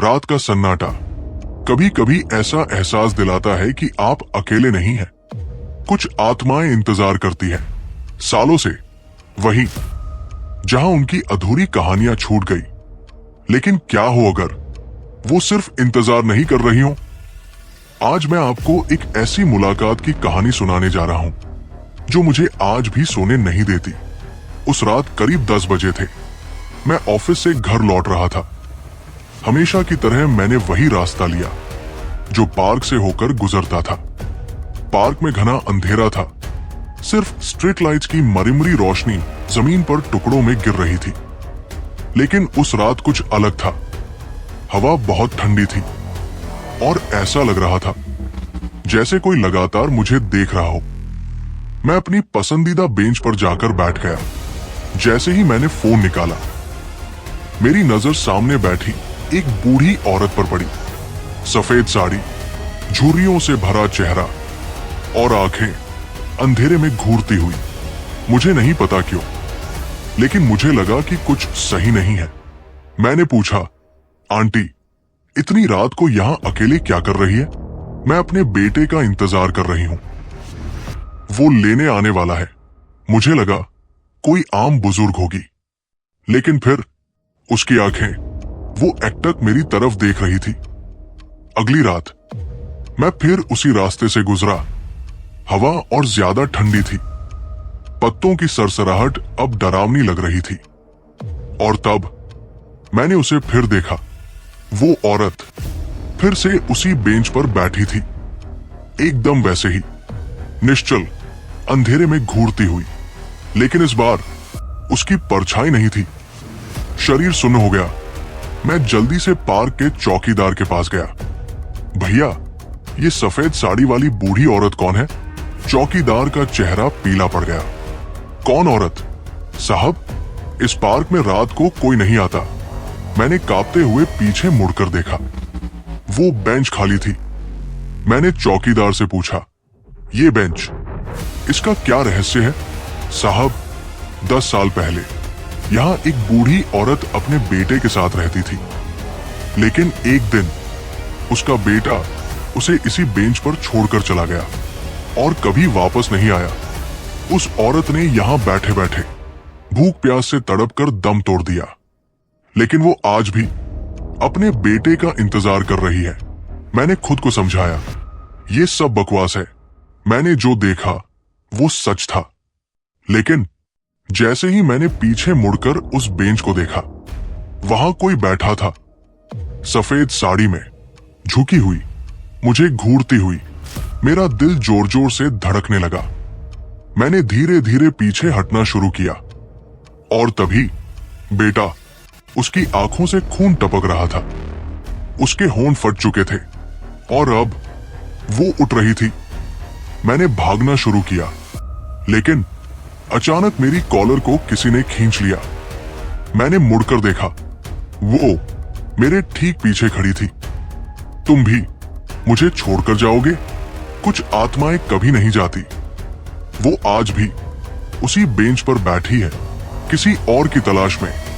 रात का सन्नाटा कभी कभी ऐसा एहसास दिलाता है कि आप अकेले नहीं हैं। कुछ आत्माएं इंतजार करती हैं, सालों से, वहीं जहां उनकी अधूरी कहानियां छूट गई। लेकिन क्या हो अगर वो सिर्फ इंतजार नहीं कर रही हो? आज मैं आपको एक ऐसी मुलाकात की कहानी सुनाने जा रहा हूं जो मुझे आज भी सोने नहीं देती। उस रात करीब 10 बजे थे। मैं ऑफिस से घर लौट रहा था। हमेशा की तरह मैंने वही रास्ता लिया जो पार्क से होकर गुजरता था। पार्क में घना अंधेरा था, सिर्फ स्ट्रीट लाइट्स की मरमरी रोशनी जमीन पर टुकड़ों में गिर रही थी। लेकिन उस रात कुछ अलग था। हवा बहुत ठंडी थी और ऐसा लग रहा था जैसे कोई लगातार मुझे देख रहा हो। मैं अपनी पसंदीदा बेंच पर जाकर बैठ गया। जैसे ही मैंने फोन निकाला, मेरी नजर सामने बैठी एक बूढ़ी औरत पर पड़ी। सफेद साड़ी, झुर्रियों से भरा चेहरा और आंखें अंधेरे में घूरती हुई। मुझे नहीं पता क्यों, लेकिन मुझे लगा कि कुछ सही नहीं है। मैंने पूछा, आंटी, इतनी रात को यहां अकेले क्या कर रही है? मैं अपने बेटे का इंतजार कर रही हूं, वो लेने आने वाला है। मुझे लगा कोई आम बुजुर्ग होगी, लेकिन फिर उसकी आंखें वो एकटक मेरी तरफ देख रही थी। अगली रात मैं फिर उसी रास्ते से गुजरा। हवा और ज्यादा ठंडी थी। पत्तों की सरसराहट अब डरावनी लग रही थी। और तब मैंने उसे फिर देखा। वो औरत फिर से उसी बेंच पर बैठी थी, एकदम वैसे ही, निश्चल, अंधेरे में घूरती हुई। लेकिन इस बार उसकी परछाई नहीं थी। शरीर सुन्न हो गया। मैं जल्दी से पार्क के चौकीदार के पास गया। भैया, ये सफेद साड़ी वाली बूढ़ी औरत कौन है? चौकीदार का चेहरा पीला पड़ गया। कौन औरत? साहब, इस पार्क में रात को कोई नहीं आता। मैंने कांपते हुए पीछे मुड़कर देखा। वो बेंच खाली थी। मैंने चौकीदार से पूछा, ये बेंच, इसका क्या रहस्य है? साहब, 10 साल पहले यहां एक बूढ़ी औरत अपने बेटे के साथ रहती थी। लेकिन एक दिन उसका बेटा उसे इसी बेंच पर छोड़कर चला गया और कभी वापस नहीं आया। उस औरत ने यहां बैठे बैठे भूख प्यास से तड़प कर दम तोड़ दिया। लेकिन वो आज भी अपने बेटे का इंतजार कर रही है। मैंने खुद को समझाया, ये सब बकवास है। मैंने जो देखा वो सच था। लेकिन जैसे ही मैंने पीछे मुड़कर उस बेंच को देखा, वहां कोई बैठा था, सफेद साड़ी में, झुकी हुई, मुझे घूरती हुई। मेरा दिल जोर जोर से धड़कने लगा। मैंने धीरे धीरे पीछे हटना शुरू किया और तभी बेटा, उसकी आंखों से खून टपक रहा था। उसके होंठ फट चुके थे और अब वो उठ रही थी। मैंने भागना शुरू किया, लेकिन अचानक मेरी कॉलर को किसी ने खींच लिया। मैंने मुड़कर देखा, वो मेरे ठीक पीछे खड़ी थी। तुम भी मुझे छोड़कर जाओगे? कुछ आत्माएं कभी नहीं जाती। वो आज भी उसी बेंच पर बैठी है, किसी और की तलाश में।